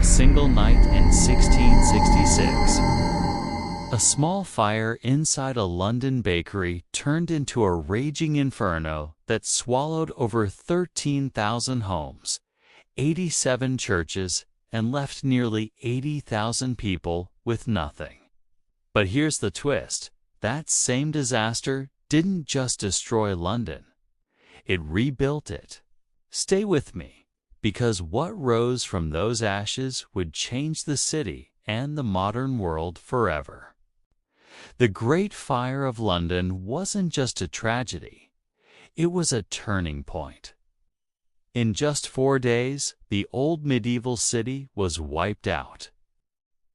single night in 1666. A small fire inside a London bakery turned into a raging inferno that swallowed over 13,000 homes, 87 churches, and left nearly 80,000 people with nothing. But here's the twist. That same disaster didn't just destroy London. It rebuilt it. Stay with me, because what rose from those ashes would change the city and the modern world forever. The Great Fire of London wasn't just a tragedy. It was a turning point. In just 4 days, the old medieval city was wiped out.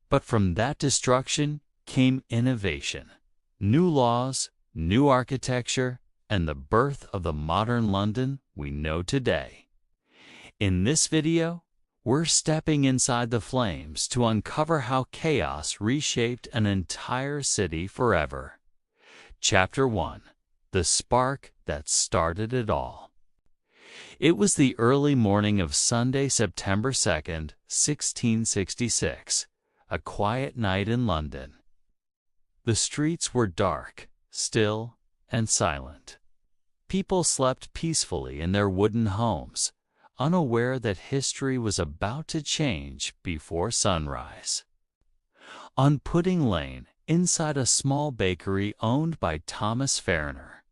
But from that destruction came innovation, new laws, new architecture, and the birth of the modern London we know today. In this video, we're stepping inside the flames to uncover how chaos reshaped an entire city forever. Chapter 1: The Spark That Started It All. It was the early morning of Sunday, September 2nd, 1666, a quiet night in London. The streets were dark, still, and silent. People slept peacefully in their wooden homes, unaware that history was about to change before sunrise. On Pudding Lane, inside a small bakery owned by Thomas Fariner,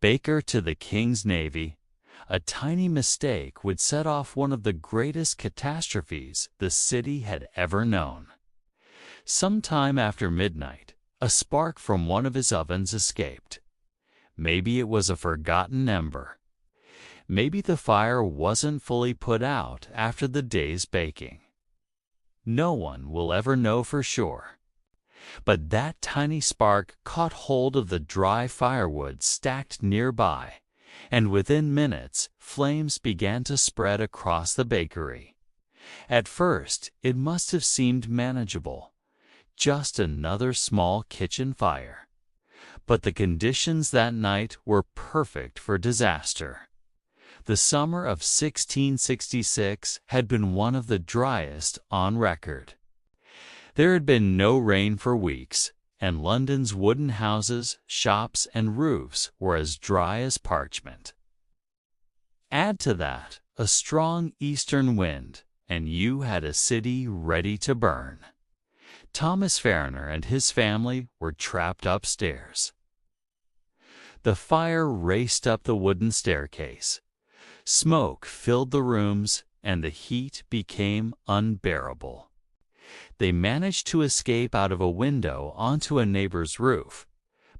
baker to the King's Navy, a tiny mistake would set off one of the greatest catastrophes the city had ever known. Sometime after midnight, a spark from one of his ovens escaped. Maybe it was a forgotten ember. Maybe the fire wasn't fully put out after the day's baking. No one will ever know for sure. But that tiny spark caught hold of the dry firewood stacked nearby, and within minutes, flames began to spread across the bakery. At first, it must have seemed manageable, just another small kitchen fire. But the conditions that night were perfect for disaster. The summer of 1666 had been one of the driest on record. There had been no rain for weeks, and London's wooden houses, shops, and roofs were as dry as parchment. Add to that a strong eastern wind, and you had a city ready to burn. Thomas Fariner and his family were trapped upstairs. The fire raced up the wooden staircase. Smoke filled the rooms, and the heat became unbearable. They managed to escape out of a window onto a neighbor's roof,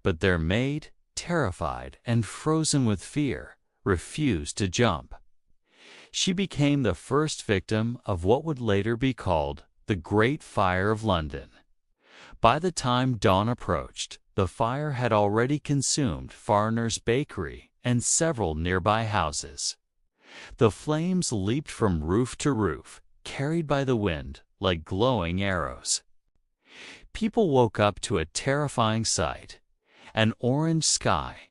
but their maid, terrified and frozen with fear, refused to jump. She became the first victim of what would later be called the Great Fire of London. By the time dawn approached, the fire had already consumed Fariner's bakery and several nearby houses. The flames leaped from roof to roof, carried by the wind like glowing arrows. People woke up to a terrifying sight: an orange sky,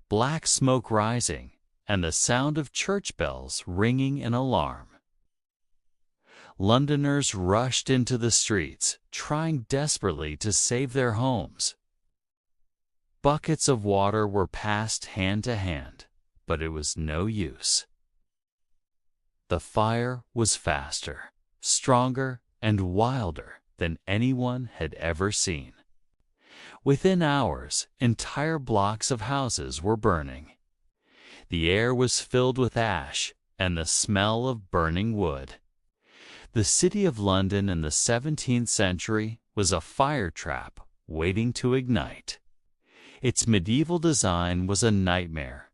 black smoke rising, and the sound of church bells ringing in alarm. Londoners rushed into the streets, trying desperately to save their homes. Buckets of water were passed hand to hand, but it was no use. The fire was faster, stronger, and wilder than anyone had ever seen. Within hours, entire blocks of houses were burning. The air was filled with ash and the smell of burning wood. The city of London in the 17th century was a fire trap waiting to ignite. Its medieval design was a nightmare.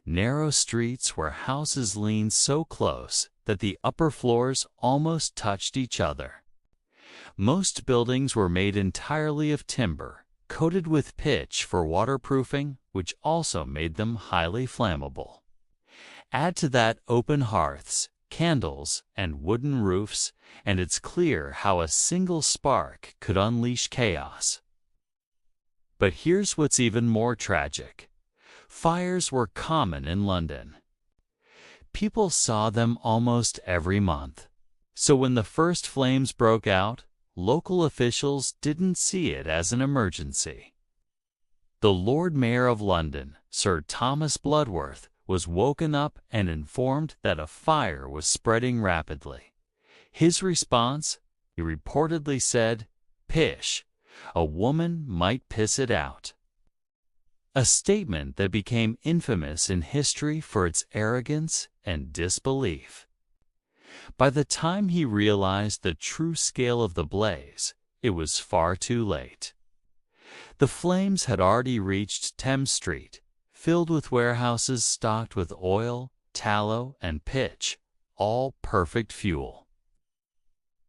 Narrow streets where houses leaned so close that the upper floors almost touched each other. Most buildings were made entirely of timber, coated with pitch for waterproofing, which also made them highly flammable. Add to that open hearths, candles, and wooden roofs, and it's clear how a single spark could unleash chaos. But here's what's even more tragic. Fires were common in London. People saw them almost every month. So when the first flames broke out, local officials didn't see it as an emergency. The Lord Mayor of London, Sir Thomas Bloodworth, was woken up and informed that a fire was spreading rapidly. His response? He reportedly said, "Pish, a woman might piss it out." A statement that became infamous in history for its arrogance and disbelief. By the time he realized the true scale of the blaze, it was far too late. The flames had already reached Thames Street, filled with warehouses stocked with oil, tallow, and pitch, all perfect fuel.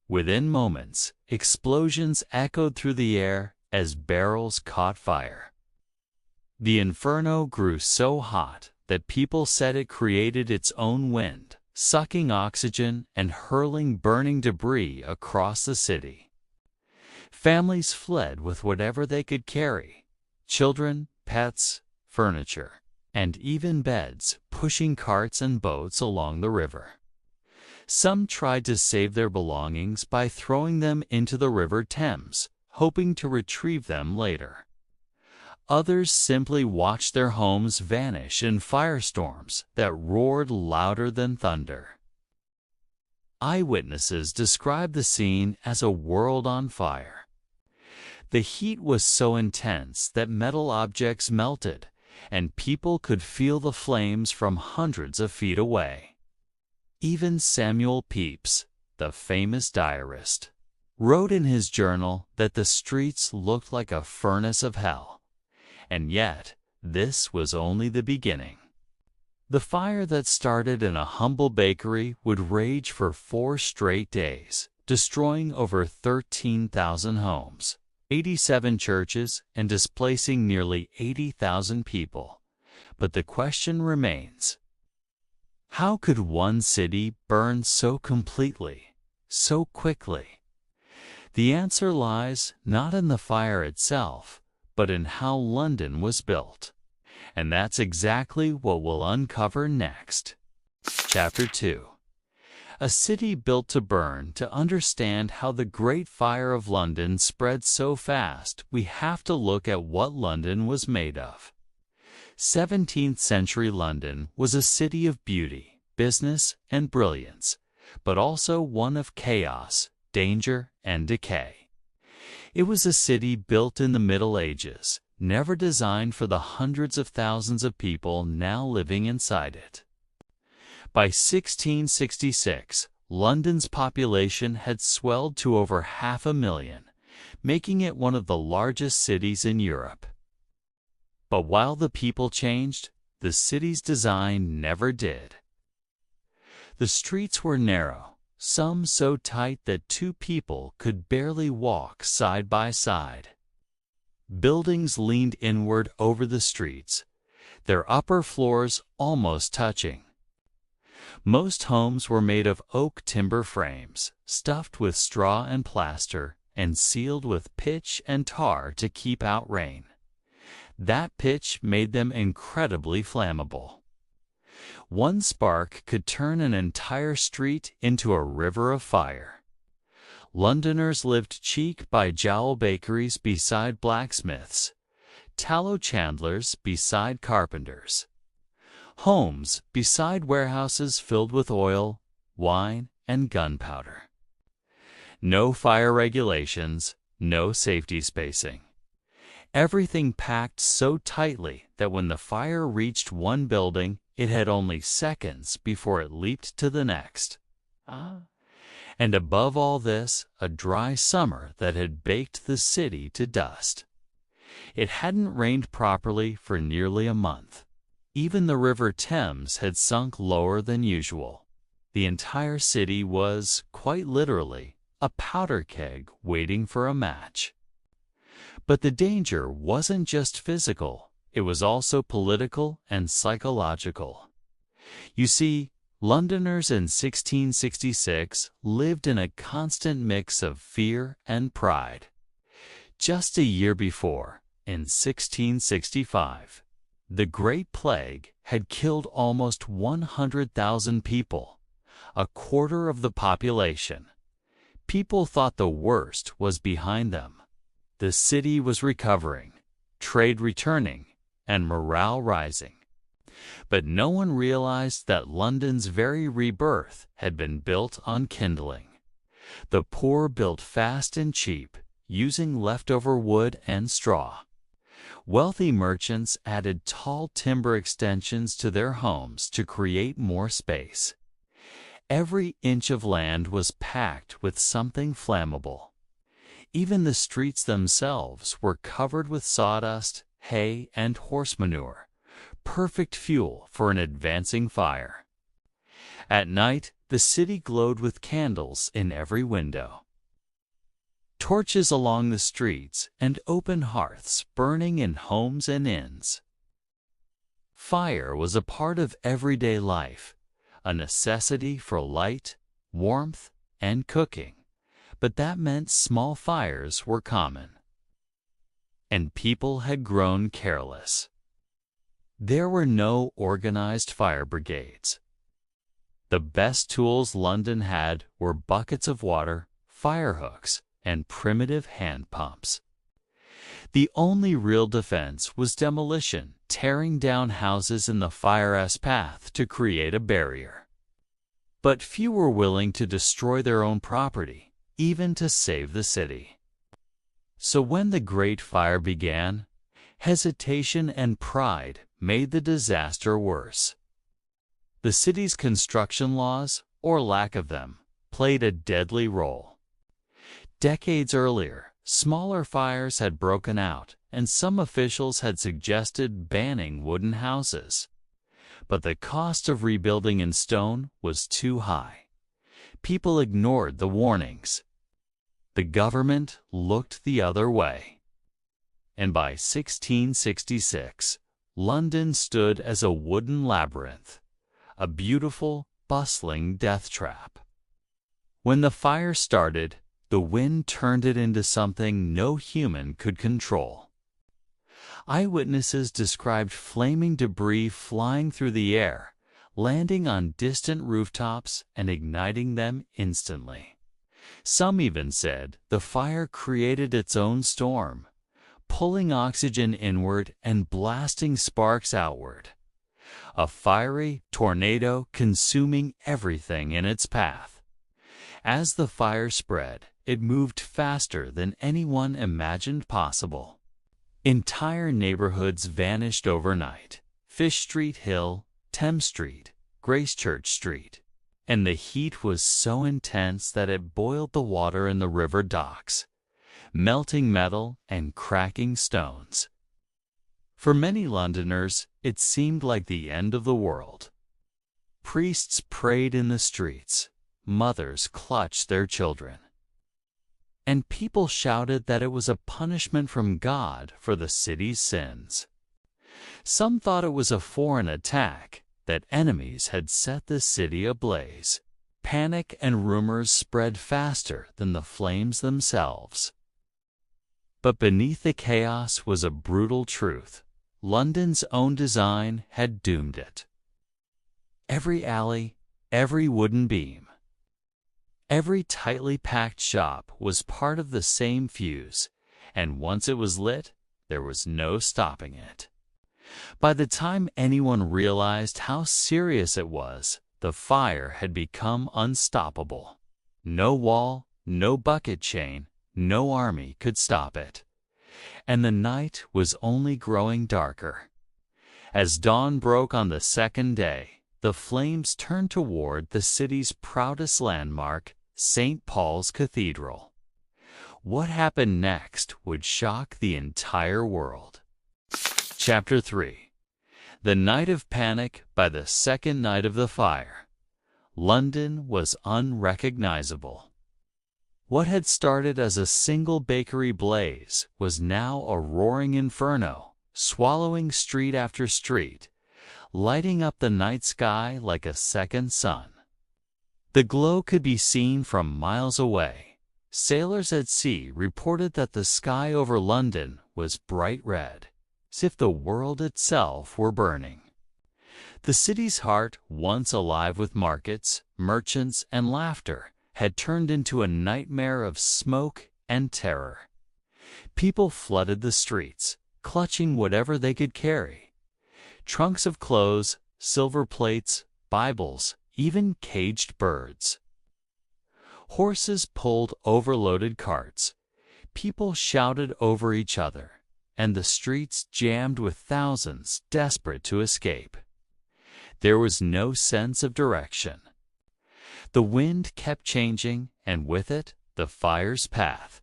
Within moments, explosions echoed through the air as barrels caught fire. The inferno grew so hot that people said it created its own wind, sucking oxygen and hurling burning debris across the city. Families fled with whatever they could carry: children, pets, furniture, and even beds, pushing carts and boats along the river. Some tried to save their belongings by throwing them into the River Thames, hoping to retrieve them later. Others simply watched their homes vanish in firestorms that roared louder than thunder. Eyewitnesses described the scene as a world on fire. The heat was so intense that metal objects melted, and people could feel the flames from hundreds of feet away. Even Samuel Pepys, the famous diarist, wrote in his journal that the streets looked like a furnace of hell. And yet, this was only the beginning. The fire that started in a humble bakery would rage for 4 straight days, destroying over 13,000 homes, 87 churches, and displacing nearly 80,000 people. But the question remains: how could one city burn so completely, so quickly? The answer lies not in the fire itself, but in how London was built. And that's exactly what we'll uncover next. Chapter 2. A city built to burn. To understand how the Great Fire of London spread so fast, we have to look at what London was made of. 17th century London was a city of beauty, business, and brilliance, but also one of chaos, danger, and decay. It was a city built in the Middle Ages, never designed for the hundreds of thousands of people now living inside it. By 1666, London's population had swelled to over 500,000, making it one of the largest cities in Europe. But while the people changed, the city's design never did. The streets were narrow, some so tight that 2 people could barely walk side by side. Buildings leaned inward over the streets, their upper floors almost touching. Most homes were made of oak timber frames, stuffed with straw and plaster, and sealed with pitch and tar to keep out rain. That pitch made them incredibly flammable. One spark could turn an entire street into a river of fire. Londoners lived cheek by jowl bakeries beside blacksmiths, tallow chandlers beside carpenters, homes beside warehouses filled with oil, wine, and gunpowder. No fire regulations, no safety spacing. Everything packed so tightly that when the fire reached one building, it had only seconds before it leaped to the next. And above all this, a dry summer that had baked the city to dust. It hadn't rained properly for nearly a month. Even the River Thames had sunk lower than usual. The entire city was, quite literally, a powder keg waiting for a match. But the danger wasn't just physical, it was also political and psychological. You see, Londoners in 1666 lived in a constant mix of fear and pride. Just a year before, in 1665, the Great Plague had killed almost 100,000 people, a quarter of the population. People thought the worst was behind them. The city was recovering, trade returning, and morale rising. But no one realized that London's very rebirth had been built on kindling. The poor built fast and cheap, using leftover wood and straw. Wealthy merchants added tall timber extensions to their homes to create more space. Every inch of land was packed with something flammable. Even the streets themselves were covered with sawdust, hay, and horse manure, perfect fuel for an advancing fire. At night, the city glowed with candles in every window. Torches along the streets and open hearths burning in homes and inns. Fire was a part of everyday life, a necessity for light, warmth, and cooking, but that meant small fires were common. And people had grown careless. There were no organized fire brigades. The best tools London had were buckets of water, fire hooks, and primitive hand pumps. The only real defense was demolition, tearing down houses in the fire's path to create a barrier. But few were willing to destroy their own property, even to save the city. So when the Great Fire began, hesitation and pride made the disaster worse. The city's construction laws, or lack of them, played a deadly role. Decades earlier, smaller fires had broken out, and some officials had suggested banning wooden houses. But the cost of rebuilding in stone was too high. People ignored the warnings. The government looked the other way. And by 1666, London stood as a wooden labyrinth, a beautiful, bustling death trap. When the fire started, the wind turned it into something no human could control. Eyewitnesses described flaming debris flying through the air, landing on distant rooftops and igniting them instantly. Some even said the fire created its own storm, pulling oxygen inward and blasting sparks outward. A fiery tornado consuming everything in its path. As the fire spread, it moved faster than anyone imagined possible. Entire neighborhoods vanished overnight. Fish Street Hill, Thames Street, Gracechurch Street. And the heat was so intense that it boiled the water in the river docks, melting metal and cracking stones. For many Londoners, it seemed like the end of the world. Priests prayed in the streets. Mothers clutched their children. And people shouted that it was a punishment from God for the city's sins. Some thought it was a foreign attack, that enemies had set the city ablaze. Panic and rumors spread faster than the flames themselves. But beneath the chaos was a brutal truth. London's own design had doomed it. Every alley, every wooden beam, every tightly packed shop was part of the same fuse, and once it was lit, there was no stopping it. By the time anyone realized how serious it was, the fire had become unstoppable. No wall, no bucket chain, no army could stop it. And the night was only growing darker. As dawn broke on the second day, the flames turned toward the city's proudest landmark, St. Paul's Cathedral. What happened next would shock the entire world. Chapter 3. The Night of Panic by the second night of the fire. London was unrecognizable. What had started as a single bakery blaze was now a roaring inferno, swallowing street after street, lighting up the night sky like a second sun. The glow could be seen from miles away. Sailors at sea reported that the sky over London was bright red, as if the world itself were burning. The city's heart, once alive with markets, merchants, and laughter had turned into a nightmare of smoke and terror. People flooded the streets, clutching whatever they could carry. Trunks of clothes, silver plates, Bibles, even caged birds. Horses pulled overloaded carts. People shouted over each other, and the streets jammed with thousands desperate to escape. There was no sense of direction. The wind kept changing, and with it, the fire's path.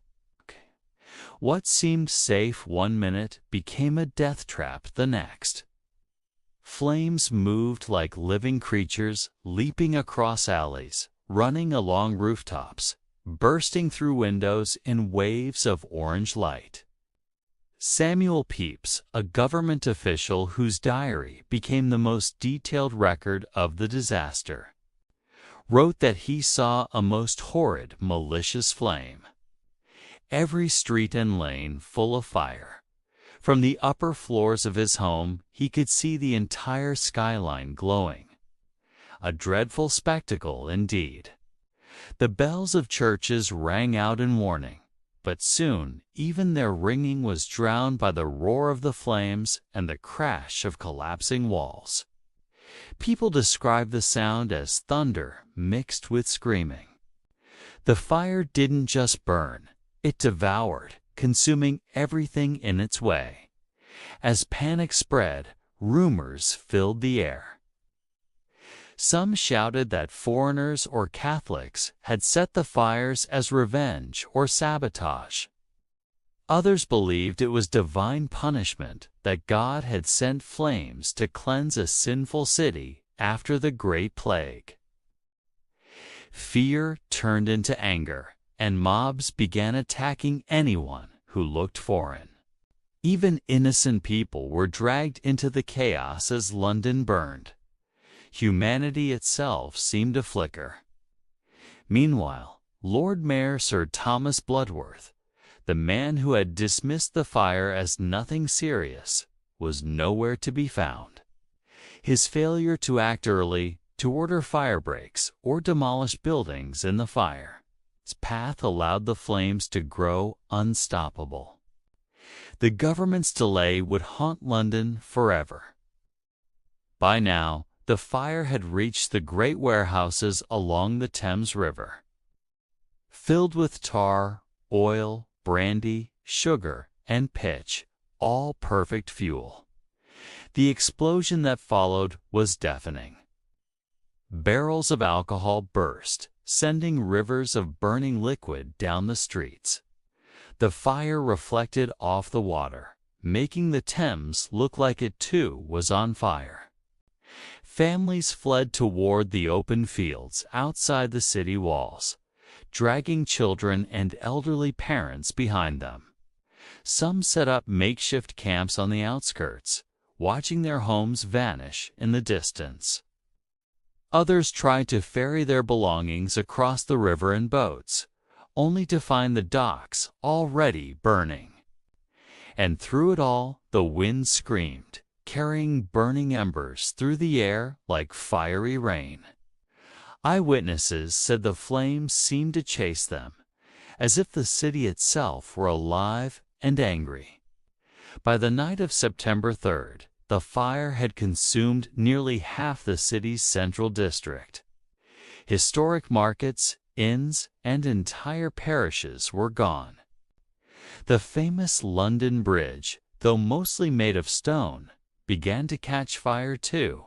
What seemed safe one minute became a death trap the next. Flames moved like living creatures, leaping across alleys, running along rooftops, bursting through windows in waves of orange light. Samuel Pepys, a government official whose diary became the most detailed record of the disaster, wrote that he saw a most horrid, malicious flame. Every street and lane full of fire. From the upper floors of his home, he could see the entire skyline glowing. A dreadful spectacle indeed. The bells of churches rang out in warning, but soon even their ringing was drowned by the roar of the flames and the crash of collapsing walls. People describe the sound as thunder mixed with screaming. The fire didn't just burn, it devoured, consuming everything in its way. As panic spread, rumors filled the air. Some shouted that foreigners or Catholics had set the fires as revenge or sabotage. Others believed it was divine punishment that God had sent flames to cleanse a sinful city after the Great Plague. Fear turned into anger, and mobs began attacking anyone who looked foreign. Even innocent people were dragged into the chaos as London burned. Humanity itself seemed to flicker. Meanwhile, Lord Mayor Sir Thomas Bloodworth, the man who had dismissed the fire as nothing serious, was nowhere to be found. His failure to act early, to order fire breaks, or demolish buildings in the fire's path allowed the flames to grow unstoppable. The government's delay would haunt London forever. By now, the fire had reached the great warehouses along the Thames River. Filled with tar, oil, brandy, sugar, and pitch, all perfect fuel. The explosion that followed was deafening. Barrels of alcohol burst, sending rivers of burning liquid down the streets. The fire reflected off the water, making the Thames look like it too was on fire. Families fled toward the open fields outside the city walls, dragging children and elderly parents behind them. Some set up makeshift camps on the outskirts, watching their homes vanish in the distance. Others tried to ferry their belongings across the river in boats, only to find the docks already burning. And through it all, the wind screamed, carrying burning embers through the air like fiery rain. Eyewitnesses said the flames seemed to chase them, as if the city itself were alive and angry. By the night of September 3rd, the fire had consumed nearly half the city's central district. Historic markets, inns, and entire parishes were gone. The famous London Bridge, though mostly made of stone, began to catch fire too,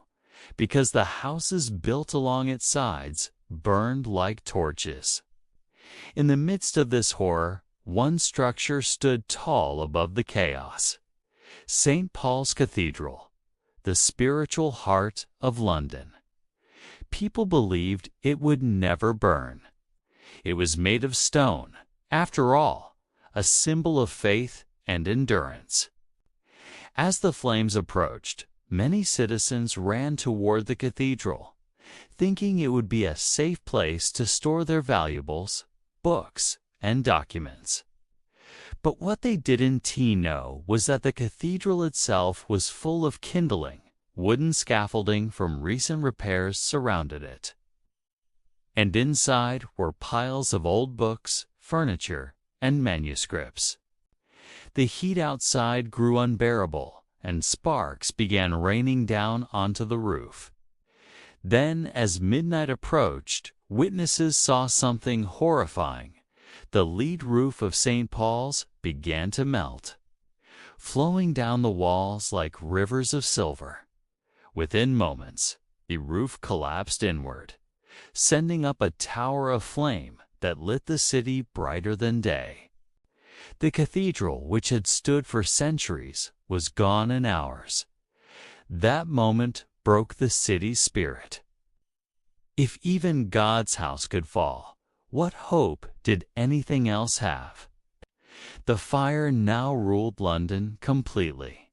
because the houses built along its sides burned like torches. In the midst of this horror, one structure stood tall above the chaos: St. Paul's Cathedral, the spiritual heart of London. People believed it would never burn. It was made of stone, after all, a symbol of faith and endurance. As the flames approached, many citizens ran toward the cathedral, thinking it would be a safe place to store their valuables, books, and documents. But what they didn't know was that the cathedral itself was full of kindling. Wooden scaffolding from recent repairs surrounded it. and inside were piles of old books, furniture, and manuscripts. The heat outside grew unbearable, and sparks began raining down onto the roof. Then, as midnight approached, witnesses saw something horrifying. The lead roof of St. Paul's began to melt, flowing down the walls like rivers of silver. Within moments, the roof collapsed inward, sending up a tower of flame that lit the city brighter than day. The cathedral, which had stood for centuries, was gone in hours. That moment broke the city's spirit. If even God's house could fall, what hope did anything else have? The fire now ruled London completely.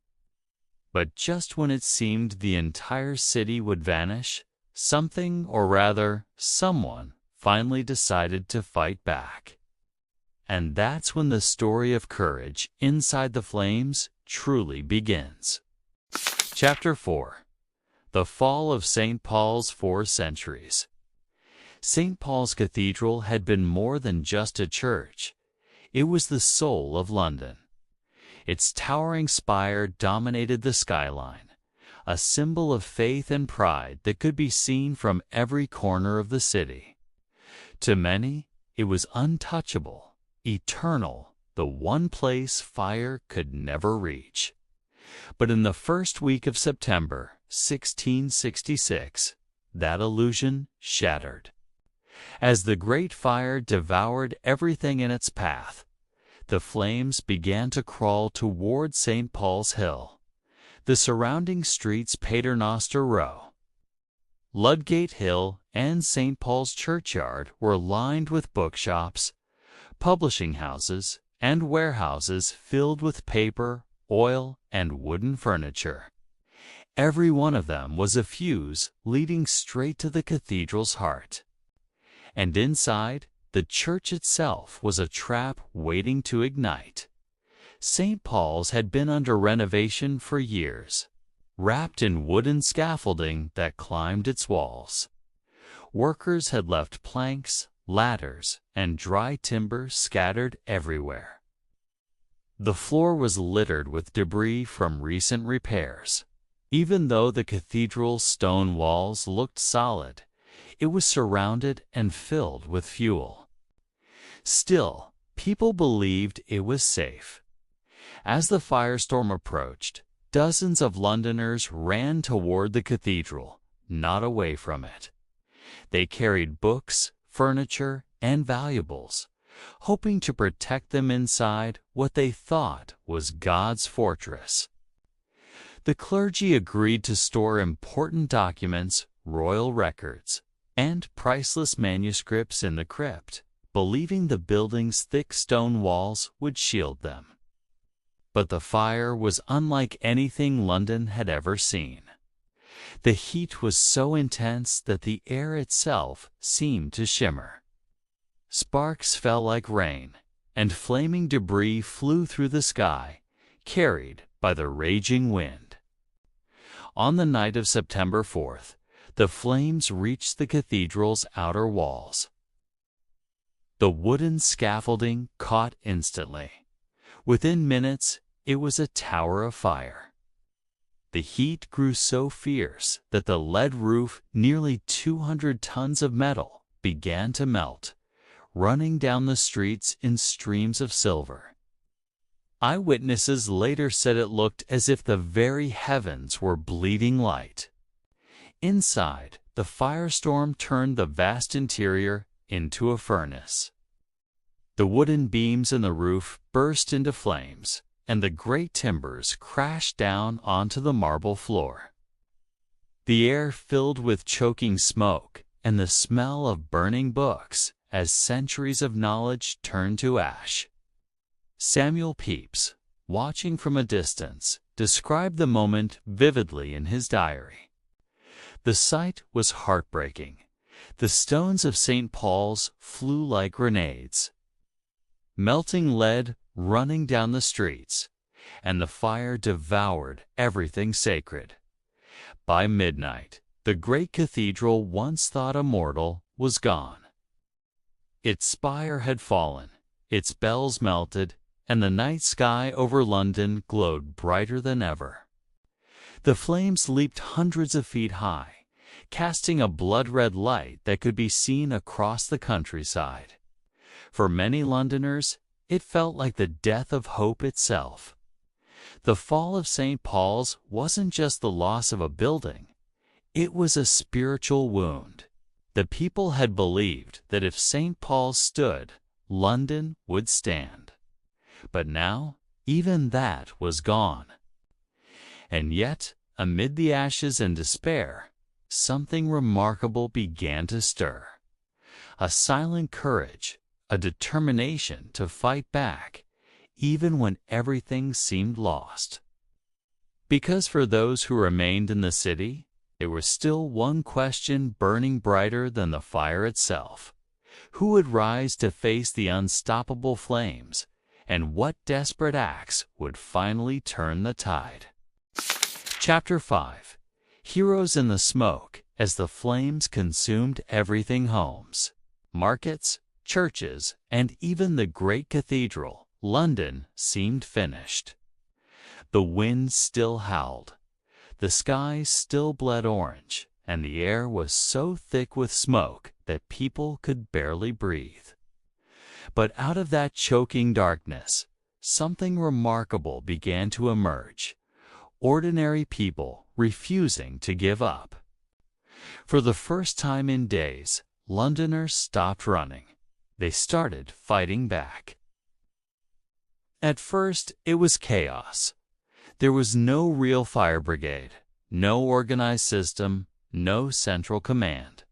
But just when it seemed the entire city would vanish, something, or rather, someone, finally decided to fight back. And that's when the story of courage inside the flames truly begins. Chapter 4. The Fall of St. Paul's 4 Centuries. St. Paul's Cathedral had been more than just a church. It was the soul of London. Its towering spire dominated the skyline, a symbol of faith and pride that could be seen from every corner of the city. To many, it was untouchable, eternal, the one place fire could never reach. But in the first week of September 1666, that illusion shattered. As the great fire devoured everything in its path, the flames began to crawl toward St. Paul's Hill, the surrounding streets Paternoster Row. Ludgate Hill and St. Paul's Churchyard were lined with bookshops, publishing houses, and warehouses filled with paper, oil, and wooden furniture. Every one of them was a fuse leading straight to the cathedral's heart. And inside, the church itself was a trap waiting to ignite. St. Paul's had been under renovation for years, wrapped in wooden scaffolding that climbed its walls. Workers had left planks, ladders, and dry timber scattered everywhere. The floor was littered with debris from recent repairs. Even though the cathedral's stone walls looked solid, it was surrounded and filled with fuel. Still, people believed it was safe. As the firestorm approached, dozens of Londoners ran toward the cathedral, not away from it. They carried books, furniture, and valuables, hoping to protect them inside what they thought was God's fortress. The clergy agreed to store important documents, royal records, and priceless manuscripts in the crypt, believing the building's thick stone walls would shield them. But the fire was unlike anything London had ever seen. The heat was so intense that the air itself seemed to shimmer. Sparks fell like rain, and flaming debris flew through the sky, carried by the raging wind. On the night of September 4th, the flames reached the cathedral's outer walls. The wooden scaffolding caught instantly. Within minutes, it was a tower of fire. The heat grew so fierce that the lead roof, nearly 200 tons of metal, began to melt, running down the streets in streams of silver. Eyewitnesses later said it looked as if the very heavens were bleeding light. Inside, the firestorm turned the vast interior into a furnace. The wooden beams in the roof burst into flames, and the great timbers crashed down onto the marble floor. The air filled with choking smoke and the smell of burning books as centuries of knowledge turned to ash. Samuel Pepys, watching from a distance, described the moment vividly in his diary. The sight was heartbreaking. The stones of St. Paul's flew like grenades, melting lead running down the streets, and the fire devoured everything sacred. By midnight, the great cathedral, once thought immortal, was gone. Its spire had fallen, its bells melted, and the night sky over London glowed brighter than ever. The flames leaped hundreds of feet high, casting a blood-red light that could be seen across the countryside. For many Londoners, it felt like the death of hope itself. The fall of St. Paul's wasn't just the loss of a building. It was a spiritual wound. The people had believed that if St. Paul's stood, London would stand. But now, even that was gone. And yet, amid the ashes and despair, something remarkable began to stir. A silent courage, a determination to fight back, even when everything seemed lost. Because for those who remained in the city, there was still one question burning brighter than the fire itself. Who would rise to face the unstoppable flames, and what desperate acts would finally turn the tide? Chapter 5. Heroes in the Smoke as the flames consumed everything. Homes, markets, churches, and even the great cathedral, London, seemed finished. The wind still howled. The sky still bled orange, and the air was so thick with smoke that people could barely breathe. But out of that choking darkness, something remarkable began to emerge. Ordinary people refusing to give up. For the first time in days, Londoners stopped running. They started fighting back. At first, it was chaos. There was no real fire brigade, no organized system, no central command.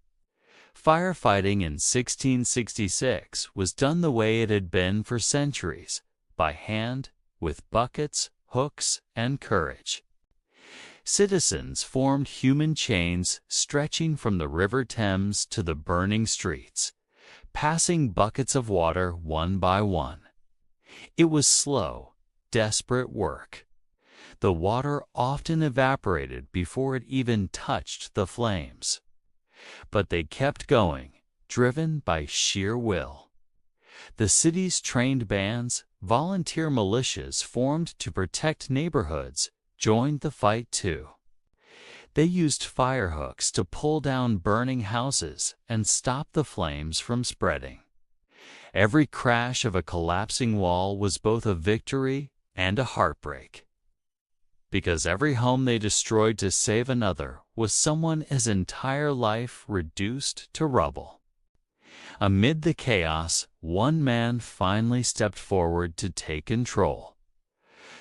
Firefighting in 1666 was done the way it had been for centuries, by hand, with buckets, hooks, and courage. Citizens formed human chains stretching from the River Thames to the burning streets, passing buckets of water one by one. It was slow, desperate work. The water often evaporated before it even touched the flames. But they kept going, driven by sheer will. The city's trained bands, volunteer militias formed to protect neighborhoods, joined the fight too. They used firehooks to pull down burning houses and stop the flames from spreading. Every crash of a collapsing wall was both a victory and a heartbreak. Because every home they destroyed to save another was someone's entire life reduced to rubble. Amid the chaos, one man finally stepped forward to take control.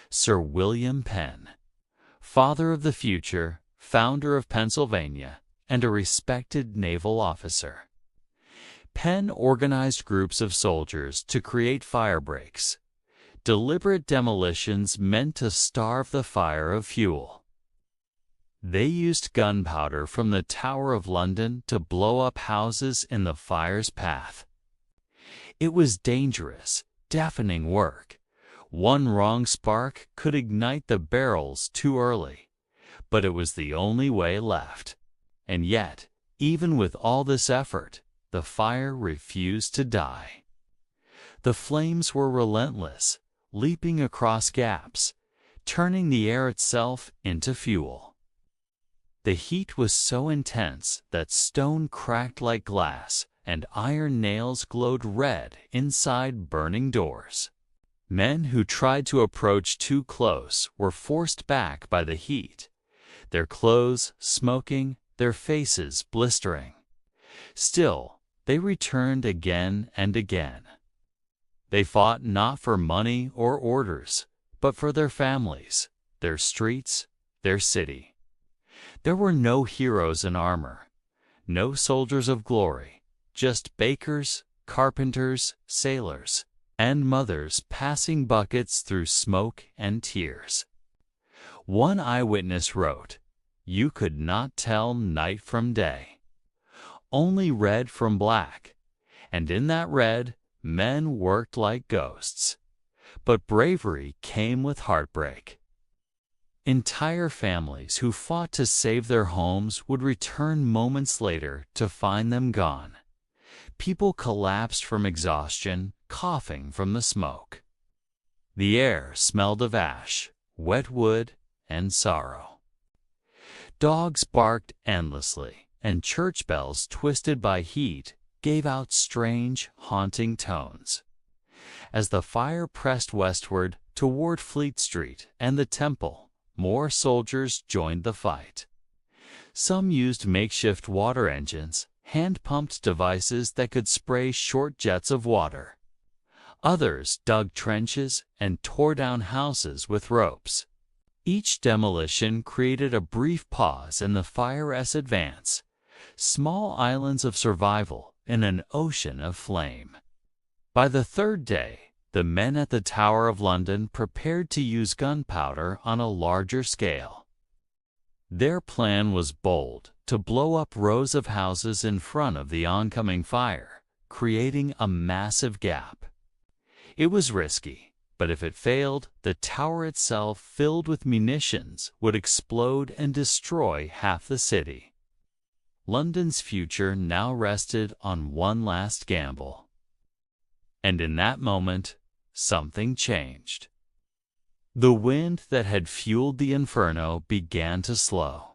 Sir William Penn, father of the future, founder of Pennsylvania, and a respected naval officer. Penn organized groups of soldiers to create firebreaks, deliberate demolitions meant to starve the fire of fuel. They used gunpowder from the Tower of London to blow up houses in the fire's path. It was dangerous, deafening work. One wrong spark could ignite the barrels too early, but it was the only way left. And yet, even with all this effort, the fire refused to die. The flames were relentless, leaping across gaps, turning the air itself into fuel. The heat was so intense that stone cracked like glass and iron nails glowed red inside burning doors. Men who tried to approach too close were forced back by the heat, their clothes smoking, their faces blistering. Still, they returned again and again. They fought not for money or orders, but for their families, their streets, their city. There were no heroes in armor, no soldiers of glory, just bakers, carpenters, sailors, and mothers passing buckets through smoke and tears. One eyewitness wrote, "You could not tell night from day, only red from black, and in that red, men worked like ghosts." But bravery came with heartbreak. Entire families who fought to save their homes would return moments later to find them gone, People collapsed from exhaustion, coughing from the smoke. The air smelled of ash, wet wood, and sorrow. Dogs barked endlessly, and church bells, twisted by heat, gave out strange, haunting tones. As the fire pressed westward toward Fleet Street and the Temple, more soldiers joined the fight. Some used makeshift water engines, hand-pumped devices that could spray short jets of water. Others dug trenches and tore down houses with ropes. Each demolition created a brief pause in the fire's advance, small islands of survival in an ocean of flame. By the third day, the men at the Tower of London prepared to use gunpowder on a larger scale. Their plan was bold, to blow up rows of houses in front of the oncoming fire, creating a massive gap. It was risky, but if it failed, the tower itself, filled with munitions, would explode and destroy half the city. London's future now rested on one last gamble. And in that moment, something changed. The wind that had fueled the inferno began to slow.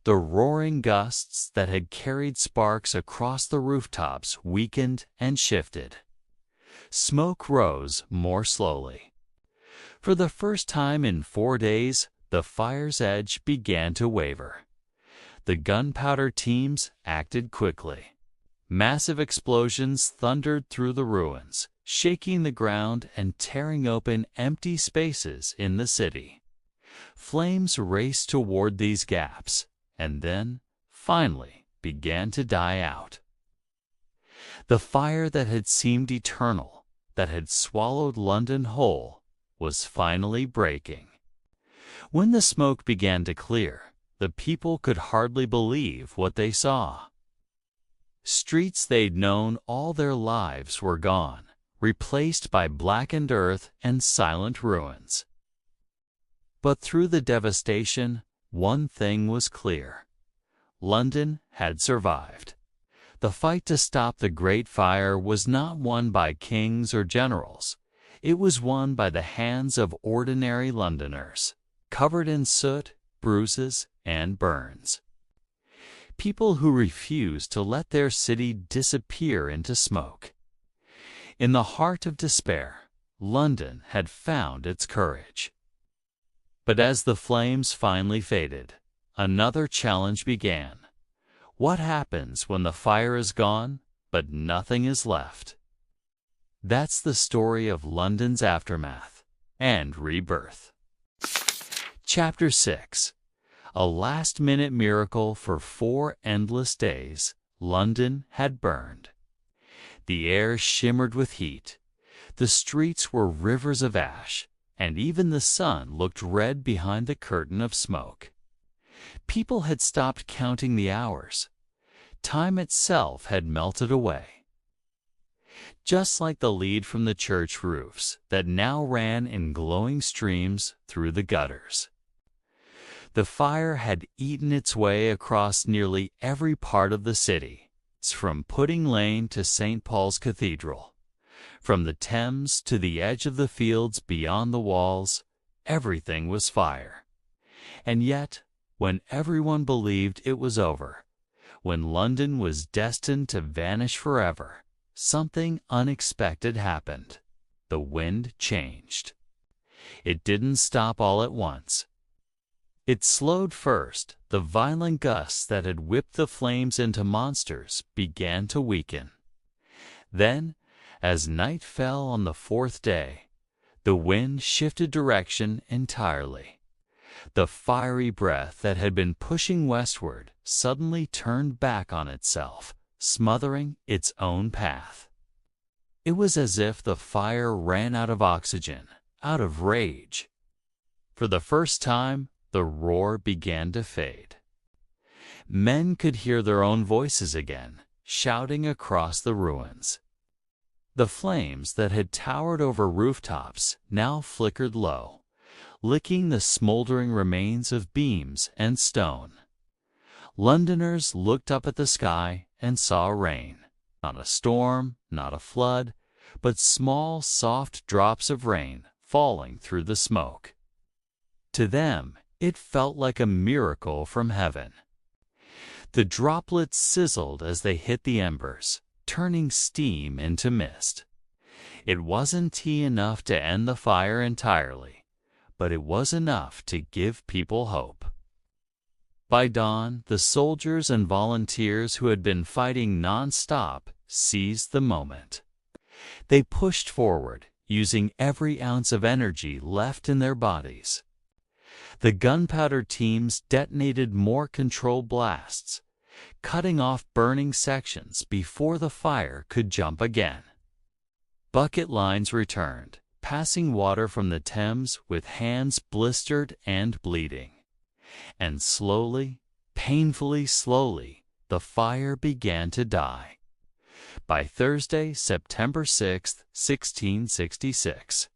The roaring gusts that had carried sparks across the rooftops weakened and shifted. Smoke rose more slowly. For the first time in 4 days, the fire's edge began to waver. The gunpowder teams acted quickly. Massive explosions thundered through the ruins, shaking the ground and tearing open empty spaces in the city. Flames raced toward these gaps, and then, finally, began to die out. The fire that had seemed eternal, that had swallowed London whole, was finally breaking. When the smoke began to clear, the people could hardly believe what they saw. Streets they'd known all their lives were gone, replaced by blackened earth and silent ruins. But through the devastation, one thing was clear. London had survived. The fight to stop the Great Fire was not won by kings or generals. It was won by the hands of ordinary Londoners, covered in soot, bruises, and burns. People who refused to let their city disappear into smoke. In the heart of despair, London had found its courage. But as the flames finally faded, another challenge began. What happens when the fire is gone, but nothing is left? That's the story of London's aftermath and rebirth. Chapter 6. A last-minute miracle. For 4 endless days, London had burned. The air shimmered with heat. The streets were rivers of ash, and even the sun looked red behind the curtain of smoke. People had stopped counting the hours. Time itself had melted away. Just like the lead from the church roofs that now ran in glowing streams through the gutters. The fire had eaten its way across nearly every part of the city, from Pudding Lane to St. Paul's Cathedral. From the Thames to the edge of the fields beyond the walls, everything was fire. And yet, when everyone believed it was over, when London was destined to vanish forever, something unexpected happened. The wind changed. It didn't stop all at once. It slowed first. The violent gusts that had whipped the flames into monsters began to weaken. Then, as night fell on the 4th day, the wind shifted direction entirely. The fiery breath that had been pushing westward suddenly turned back on itself, smothering its own path. It was as if the fire ran out of oxygen, out of rage. For the first time, the roar began to fade. Men could hear their own voices again, shouting across the ruins. The flames that had towered over rooftops now flickered low, licking the smoldering remains of beams and stone. Londoners looked up at the sky and saw rain, Not a storm, not a flood, but small, soft drops of rain falling through the smoke. To them, it felt like a miracle from heaven. The droplets sizzled as they hit the embers, turning steam into mist. It wasn't enough to end the fire entirely, but it was enough to give people hope. By dawn, the soldiers and volunteers who had been fighting non-stop seized the moment. They pushed forward, using every ounce of energy left in their bodies. The gunpowder teams detonated more controlled blasts, cutting off burning sections before the fire could jump again. Bucket lines returned, passing water from the Thames with hands blistered and bleeding. And slowly, painfully slowly, the fire began to die. By Thursday, September 6, 1666,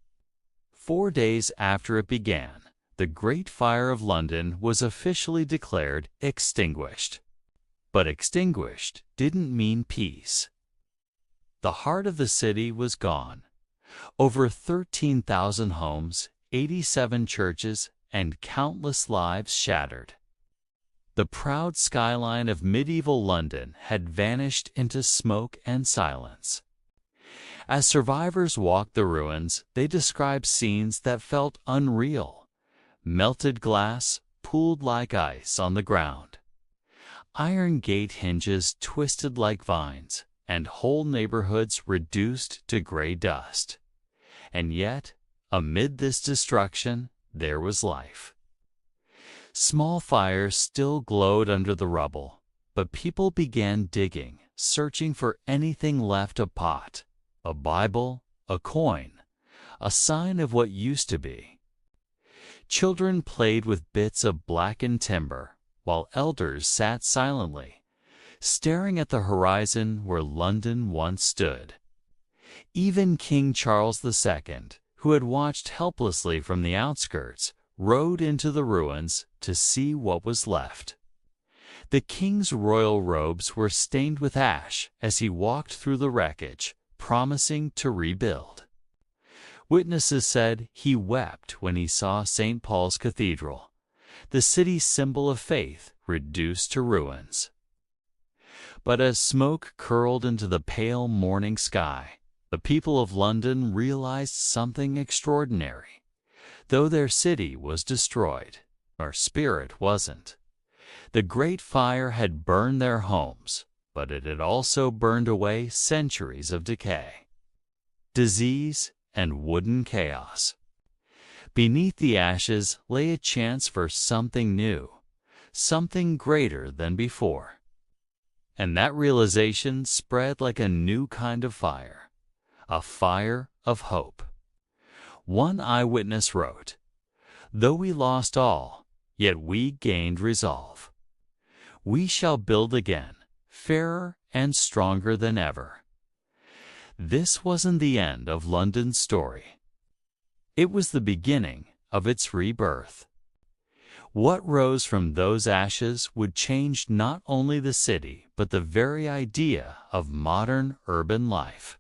4 days after it began, the Great Fire of London was officially declared extinguished. But extinguished didn't mean peace. The heart of the city was gone. Over 13,000 homes, 87 churches, and countless lives shattered. The proud skyline of medieval London had vanished into smoke and silence. As survivors walked the ruins, they described scenes that felt unreal. Melted glass pooled like ice on the ground. Iron gate hinges twisted like vines, and whole neighborhoods reduced to gray dust. And yet, amid this destruction, there was life. Small fires still glowed under the rubble, but people began digging, searching for anything left: a pot, a Bible, a coin, a sign of what used to be. Children played with bits of blackened timber, while elders sat silently, staring at the horizon where London once stood. Even King Charles II, who had watched helplessly from the outskirts, rode into the ruins to see what was left. The king's royal robes were stained with ash as he walked through the wreckage, promising to rebuild. Witnesses said he wept when he saw St. Paul's Cathedral, the city's symbol of faith, reduced to ruins. But as smoke curled into the pale morning sky, the people of London realized something extraordinary. Though their city was destroyed, our spirit wasn't. The Great Fire had burned their homes, but it had also burned away centuries of decay, disease, and wooden chaos. Beneath the ashes lay a chance for something new, something greater than before. And that realization spread like a new kind of fire, a fire of hope. One eyewitness wrote, "Though we lost all, yet we gained resolve. We shall build again, fairer and stronger than ever." This wasn't the end of London's story. It was the beginning of its rebirth. What rose from those ashes would change not only the city, but the very idea of modern urban life.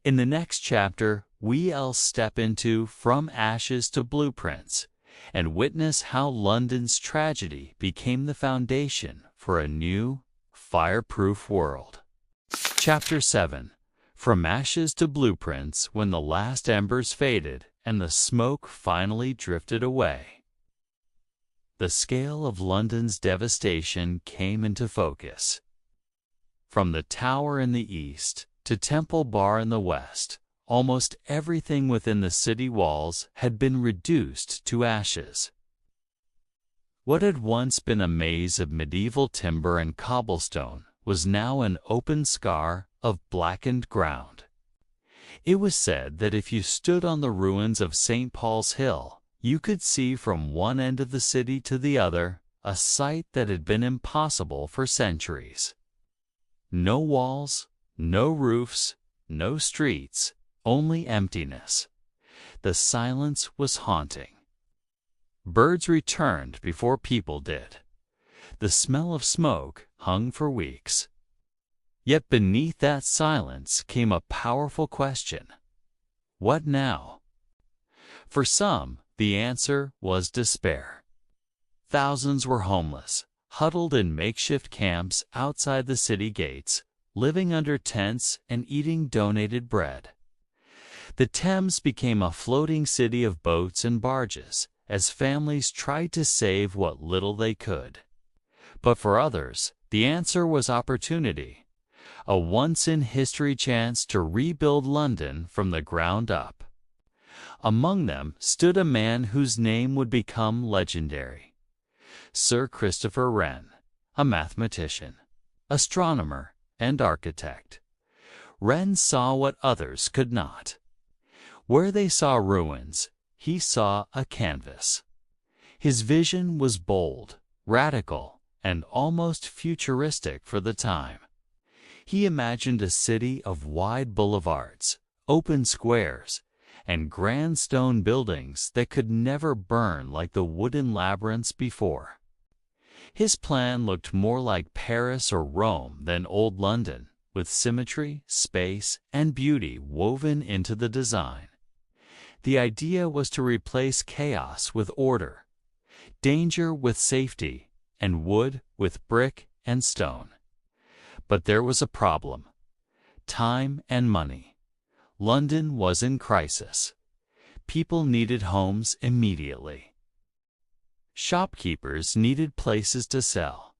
In the next chapter, we'll step into From Ashes to Blueprints and witness how London's tragedy became the foundation for a new, fireproof world. Chapter 7. From Ashes to Blueprints, when the last embers faded and the smoke finally drifted away. The scale of London's devastation came into focus. From the Tower in the east to Temple Bar in the west, almost everything within the city walls had been reduced to ashes. What had once been a maze of medieval timber and cobblestone was now an open scar of blackened ground. It was said that if you stood on the ruins of St. Paul's Hill, you could see from one end of the city to the other, a sight that had been impossible for centuries. No walls, no roofs, no streets, only emptiness. The silence was haunting. Birds returned before people did. The smell of smoke hung for weeks. Yet beneath that silence came a powerful question. What now? For some, the answer was despair. Thousands were homeless, huddled in makeshift camps outside the city gates, living under tents and eating donated bread. The Thames became a floating city of boats and barges as families tried to save what little they could. But for others, the answer was opportunity, a once-in-history chance to rebuild London from the ground up. Among them stood a man whose name would become legendary. Sir Christopher Wren, a mathematician, astronomer, and architect. Wren saw what others could not. Where they saw ruins, he saw a canvas. His vision was bold, radical, and almost futuristic for the time. He imagined a city of wide boulevards, open squares, and grand stone buildings that could never burn like the wooden labyrinths before. His plan looked more like Paris or Rome than old London, with symmetry, space, and beauty woven into the design. The idea was to replace chaos with order, danger with safety, and wood with brick and stone. But there was a problem: time and money. London was in crisis. People needed homes immediately. Shopkeepers needed places to sell.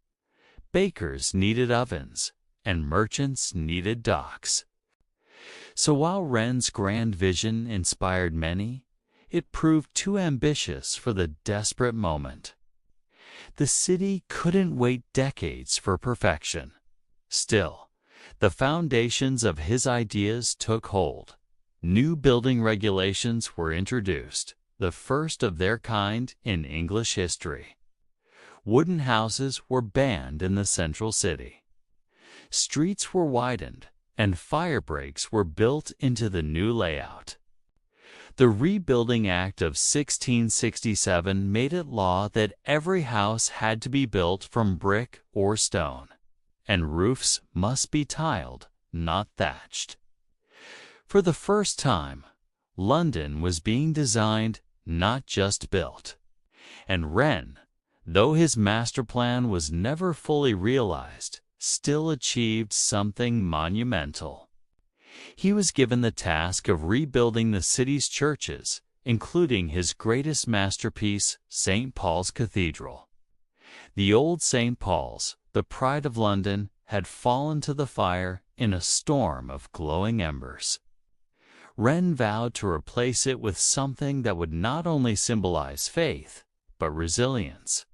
Bakers needed ovens, and merchants needed docks. So while Wren's grand vision inspired many, it proved too ambitious for the desperate moment. The city couldn't wait decades for perfection. Still, the foundations of his ideas took hold. New building regulations were introduced, the first of their kind in English history. Wooden houses were banned in the central city. Streets were widened, and fire breaks were built into the new layout. The Rebuilding Act of 1667 made it law that every house had to be built from brick or stone, and roofs must be tiled, not thatched. For the first time, London was being designed, not just built. And Wren, though his master plan was never fully realized, still achieved something monumental. He was given the task of rebuilding the city's churches, including his greatest masterpiece, St. Paul's Cathedral. The old St. Paul's, the pride of London, had fallen to the fire in a storm of glowing embers. Wren vowed to replace it with something that would not only symbolize faith, but resilience.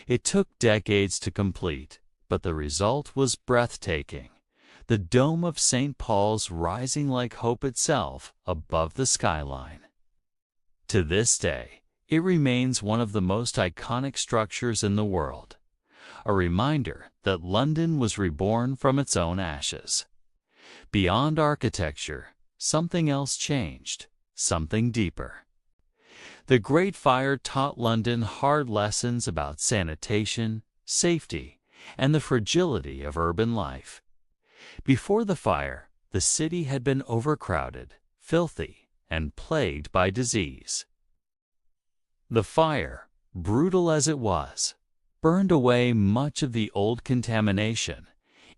It took decades to complete, but the result was breathtaking. The dome of St. Paul's rising like hope itself above the skyline. To this day, it remains one of the most iconic structures in the world, a reminder that London was reborn from its own ashes. Beyond architecture, something else changed, something deeper. The Great Fire taught London hard lessons about sanitation, safety, and the fragility of urban life. Before the fire, the city had been overcrowded, filthy, and plagued by disease. The fire, brutal as it was, burned away much of the old contamination,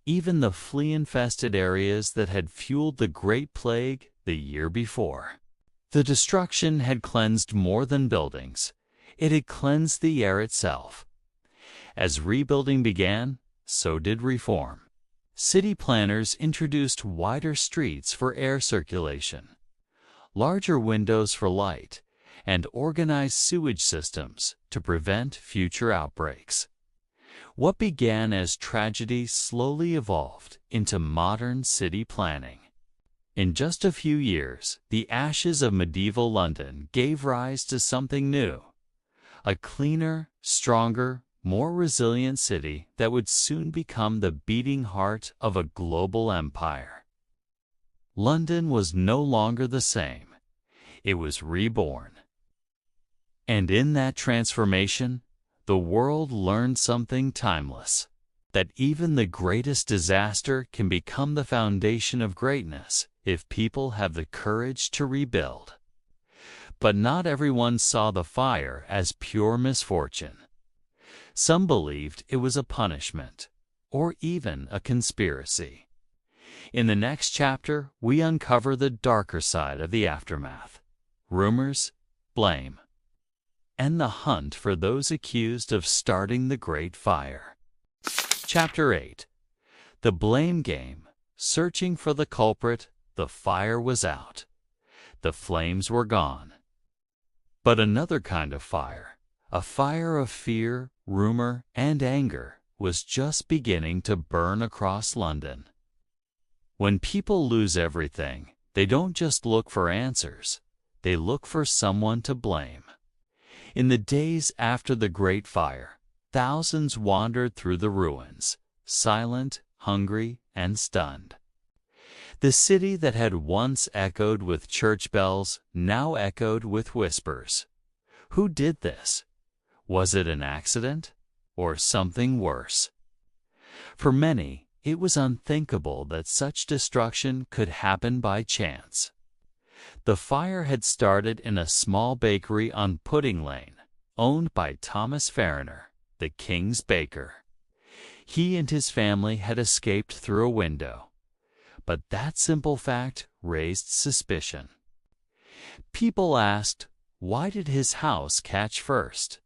even the flea-infested areas that had fueled the Great Plague the year before. The destruction had cleansed more than buildings. It had cleansed the air itself. As rebuilding began, so did reform. City planners introduced wider streets for air circulation, larger windows for light, and organized sewage systems to prevent future outbreaks. What began as tragedy slowly evolved into modern city planning. In just a few years, the ashes of medieval London gave rise to something new, a cleaner, stronger, more resilient city that would soon become the beating heart of a global empire. London was no longer the same. It was reborn. And in that transformation, the world learned something timeless, that even the greatest disaster can become the foundation of greatness if people have the courage to rebuild. But not everyone saw the fire as pure misfortune. Some believed it was a punishment, or even a conspiracy. In the next chapter, we uncover the darker side of the aftermath: rumors, blame, and the hunt for those accused of starting the Great Fire. Chapter 8. The Blame Game. Searching for the culprit, the fire was out. The flames were gone. But another kind of fire, a fire of fear, rumor, and anger, was just beginning to burn across London. When people lose everything, they don't just look for answers, they look for someone to blame. In the days after the Great Fire, thousands wandered through the ruins, silent, hungry, and stunned. The city that had once echoed with church bells now echoed with whispers. Who did this? Was it an accident, or something worse? For many, it was unthinkable that such destruction could happen by chance. The fire had started in a small bakery on Pudding Lane, owned by Thomas Farriner, the king's baker. He and his family had escaped through a window. But that simple fact raised suspicion. People asked, why did his house catch first?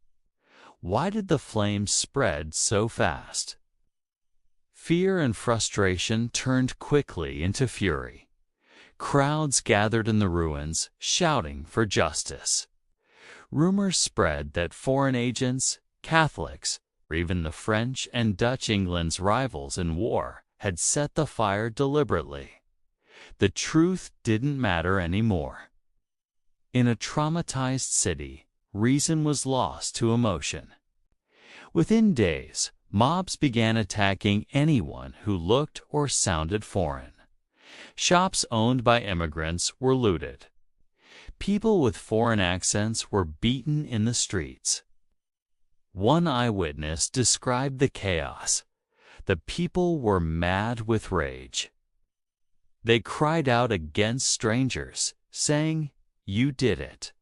Why did the flames spread so fast? Fear and frustration turned quickly into fury. Crowds gathered in the ruins, shouting for justice. Rumors spread that foreign agents, Catholics, or even the French and Dutch England's rivals in war, had set the fire deliberately. The truth didn't matter anymore. In a traumatized city, reason was lost to emotion. Within days, mobs began attacking anyone who looked or sounded foreign. Shops owned by immigrants were looted. People with foreign accents were beaten in the streets. One eyewitness described the chaos. The people were mad with rage. They cried out against strangers, saying, "You did it.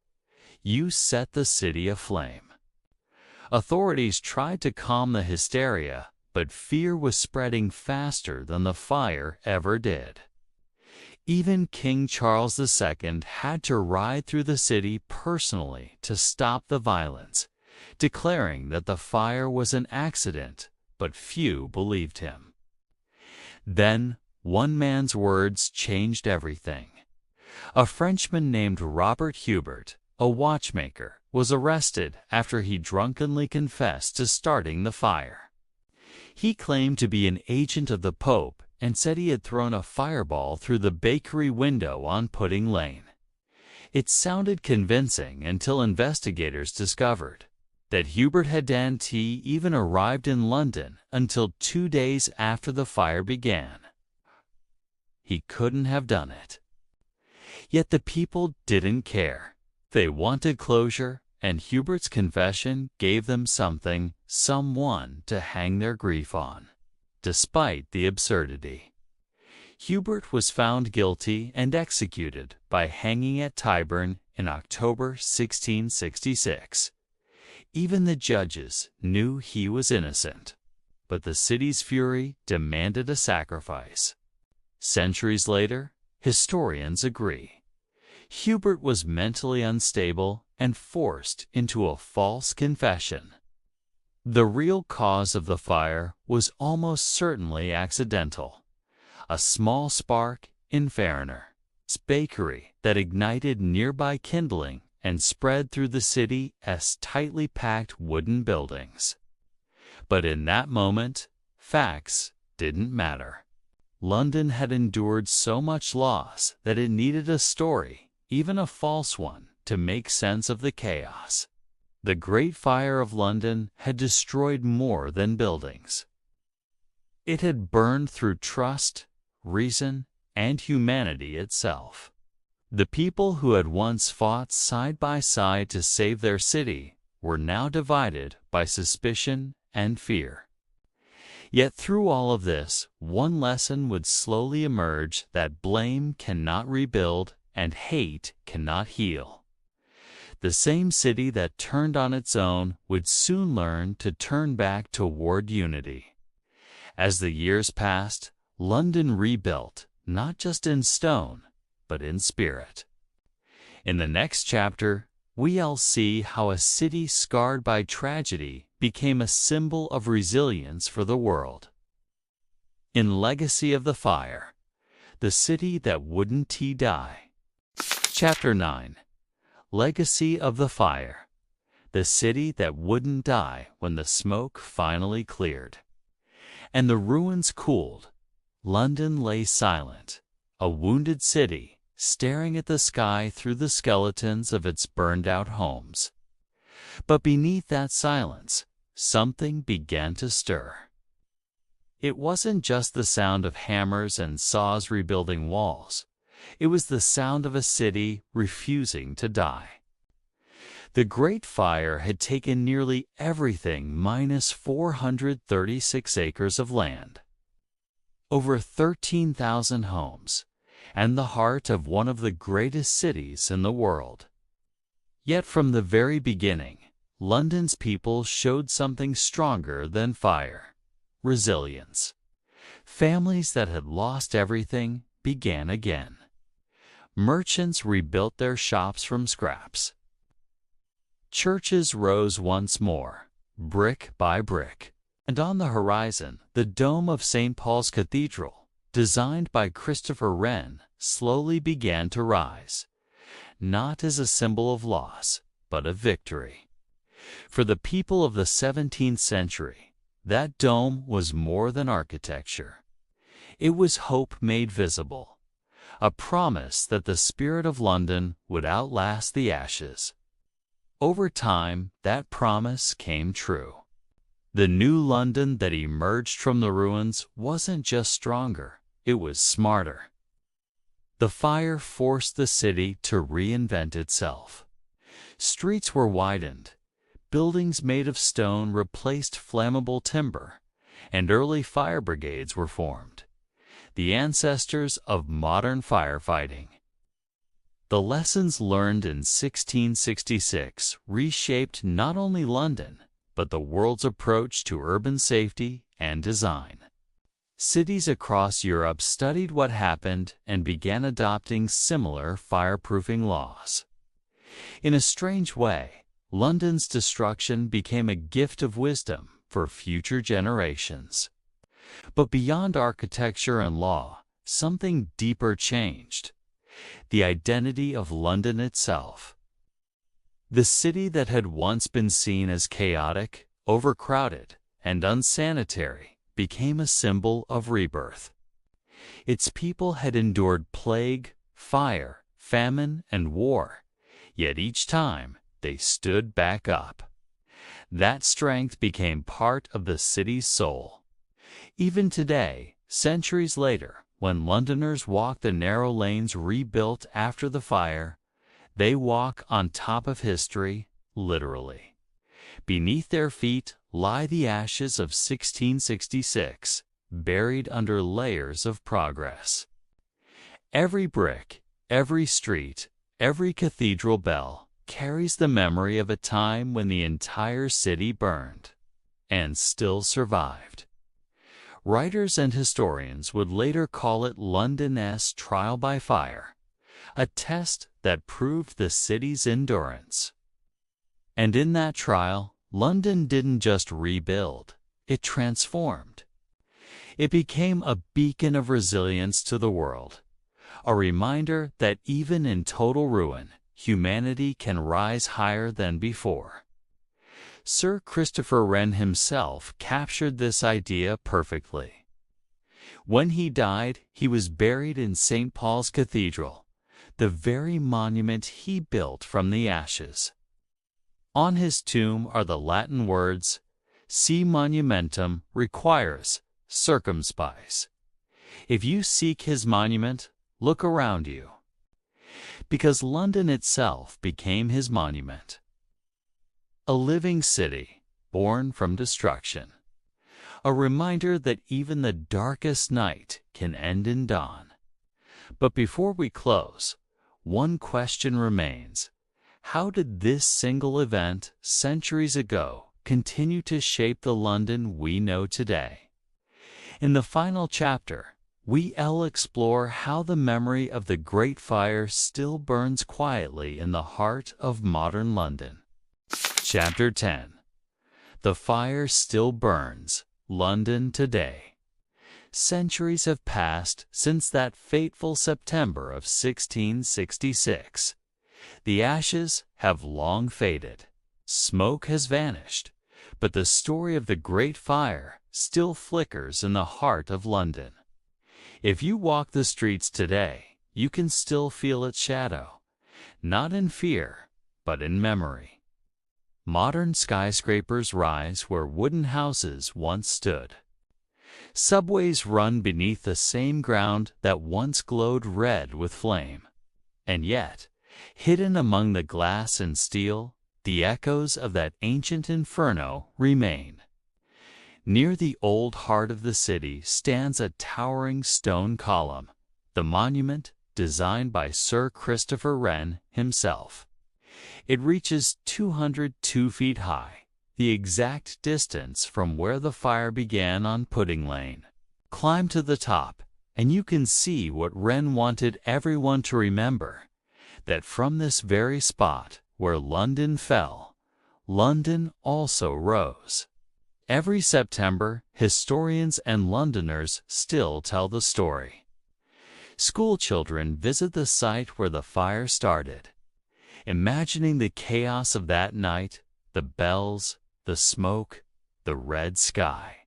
You set the city aflame." Authorities tried to calm the hysteria, but fear was spreading faster than the fire ever did. Even King Charles II had to ride through the city personally to stop the violence, declaring that the fire was an accident, but few believed him. Then, one man's words changed everything. A Frenchman named Robert Hubert, a watchmaker, was arrested after he drunkenly confessed to starting the fire. He claimed to be an agent of the Pope and said he had thrown a fireball through the bakery window on Pudding Lane. It sounded convincing until investigators discovered that Hubert hadn't even arrived in London until 2 days after the fire began. He couldn't have done it. Yet the people didn't care. They wanted closure, and Hubert's confession gave them someone to hang their grief on, despite the absurdity. Hubert was found guilty and executed by hanging at Tyburn in October 1666. Even the judges knew he was innocent, but the city's fury demanded a sacrifice. Centuries later, historians agree. Hubert was mentally unstable and forced into a false confession. The real cause of the fire was almost certainly accidental. A small spark in Farriner's bakery that ignited nearby kindling and spread through the city as tightly packed wooden buildings. But in that moment, facts didn't matter. London had endured so much loss that it needed a story, even a false one, to make sense of the chaos. The Great Fire of London had destroyed more than buildings. It had burned through trust, reason, and humanity itself. The people who had once fought side by side to save their city were now divided by suspicion and fear. Yet through all of this, one lesson would slowly emerge that blame cannot rebuild and hate cannot heal. The same city that turned on its own would soon learn to turn back toward unity. As the years passed, London rebuilt, not just in stone, but in spirit. In the next chapter, we'll see how a city scarred by tragedy became a symbol of resilience for the world. In Legacy of the Fire, the city that wouldn't die. Chapter 9. Legacy of the Fire, the city that wouldn't die when the smoke finally cleared. And the ruins cooled. London lay silent, a wounded city, staring at the sky through the skeletons of its burned-out homes. But beneath that silence, something began to stir. It wasn't just the sound of hammers and saws rebuilding walls. It was the sound of a city refusing to die. The Great Fire had taken nearly everything minus 436 acres of land, over 13,000 homes, and the heart of one of the greatest cities in the world. Yet from the very beginning, London's people showed something stronger than fire: resilience. Families that had lost everything began again. Merchants rebuilt their shops from scraps. Churches rose once more, brick by brick. And on the horizon, the dome of St. Paul's Cathedral, designed by Christopher Wren, slowly began to rise, not as a symbol of loss, but of victory. For the people of the 17th century, that dome was more than architecture. It was hope made visible, a promise that the spirit of London would outlast the ashes. Over time, that promise came true. The new London that emerged from the ruins wasn't just stronger, it was smarter. The fire forced the city to reinvent itself. Streets were widened, buildings made of stone replaced flammable timber, and early fire brigades were formed, the ancestors of modern firefighting. The lessons learned in 1666 reshaped not only London, but the world's approach to urban safety and design. Cities across Europe studied what happened and began adopting similar fireproofing laws. In a strange way, London's destruction became a gift of wisdom for future generations. But beyond architecture and law, something deeper changed: the identity of London itself. The city that had once been seen as chaotic, overcrowded, and unsanitary became a symbol of rebirth. Its people had endured plague, fire, famine, and war, yet each time they stood back up. That strength became part of the city's soul. Even today, centuries later, when Londoners walk the narrow lanes rebuilt after the fire, they walk on top of history, literally. Beneath their feet lie the ashes of 1666, buried under layers of progress. Every brick, every street, every cathedral bell carries the memory of a time when the entire city burned, and still survived. Writers and historians would later call it London's trial by fire, a test that proved the city's endurance. And in that trial, London didn't just rebuild, it transformed. It became a beacon of resilience to the world, a reminder that even in total ruin, humanity can rise higher than before. Sir Christopher Wren himself captured this idea perfectly. When he died, he was buried in St. Paul's Cathedral, the very monument he built from the ashes. On his tomb are the Latin words, "Si monumentum requires, circumspice." If you seek his monument, look around you. Because London itself became his monument. A living city, born from destruction. a reminder that even the darkest night can end in dawn. But before we close, one question remains. How did this single event centuries ago continue to shape the London we know today? In the final chapter, we'll explore how the memory of the Great Fire still burns quietly in the heart of modern London. Chapter 10. The Fire Still Burns, London Today. Centuries have passed since that fateful September of 1666. The ashes have long faded. Smoke has vanished, but the story of the Great Fire still flickers in the heart of London. If you walk the streets today, you can still feel its shadow, not in fear, but in memory. Modern skyscrapers rise where wooden houses once stood. Subways run beneath the same ground that once glowed red with flame. And yet, hidden among the glass and steel, the echoes of that ancient inferno remain. Near the old heart of the city stands a towering stone column, the monument designed by Sir Christopher Wren himself. It reaches 202 feet high, the exact distance from where the fire began on Pudding Lane. Climb to the top, and you can see what Wren wanted everyone to remember, that from this very spot where London fell, London also rose. Every September, historians and Londoners still tell the story. School children visit the site where the fire started, imagining the chaos of that night, the bells, the smoke, the red sky.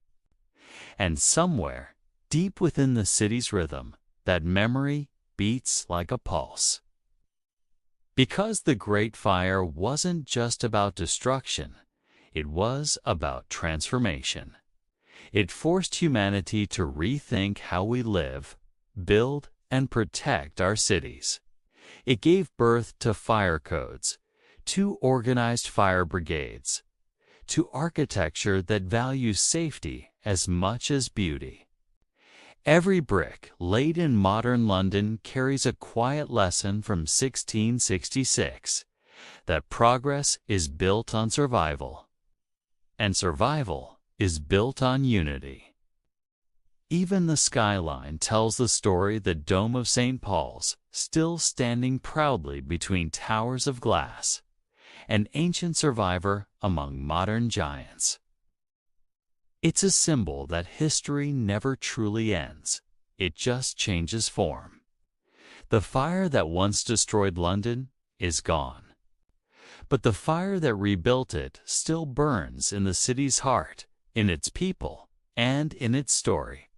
And somewhere, deep within the city's rhythm, that memory beats like a pulse. Because the Great Fire wasn't just about destruction, it was about transformation. It forced humanity to rethink how we live, build, and protect our cities. It gave birth to fire codes, to organized fire brigades, to architecture that values safety as much as beauty. Every brick laid in modern London carries a quiet lesson from 1666, that progress is built on survival, and survival is built on unity. Even the skyline tells the story, the Dome of St. Paul's, still standing proudly between towers of glass, an ancient survivor among modern giants. It's a symbol that history never truly ends, it just changes form. The fire that once destroyed London is gone. But the fire that rebuilt it still burns in the city's heart, in its people, and in its story.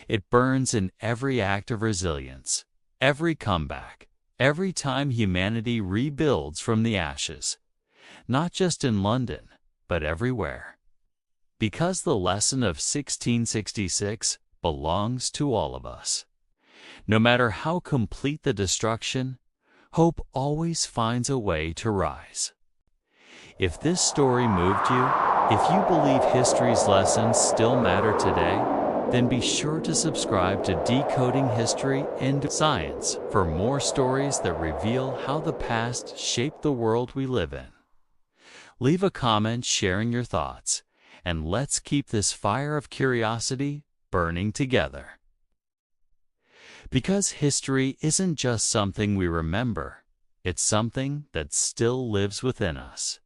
It burns in every act of resilience, every comeback, every time humanity rebuilds from the ashes, not just in London, but everywhere. Because the lesson of 1666 belongs to all of us. No matter how complete the destruction, hope always finds a way to rise. If this story moved you, if you believe history's lessons still matter today, then be sure to subscribe to Decoding History and Science for more stories that reveal how the past shaped the world we live in. Leave a comment sharing your thoughts, and let's keep this fire of curiosity burning together. Because history isn't just something we remember, it's something that still lives within us.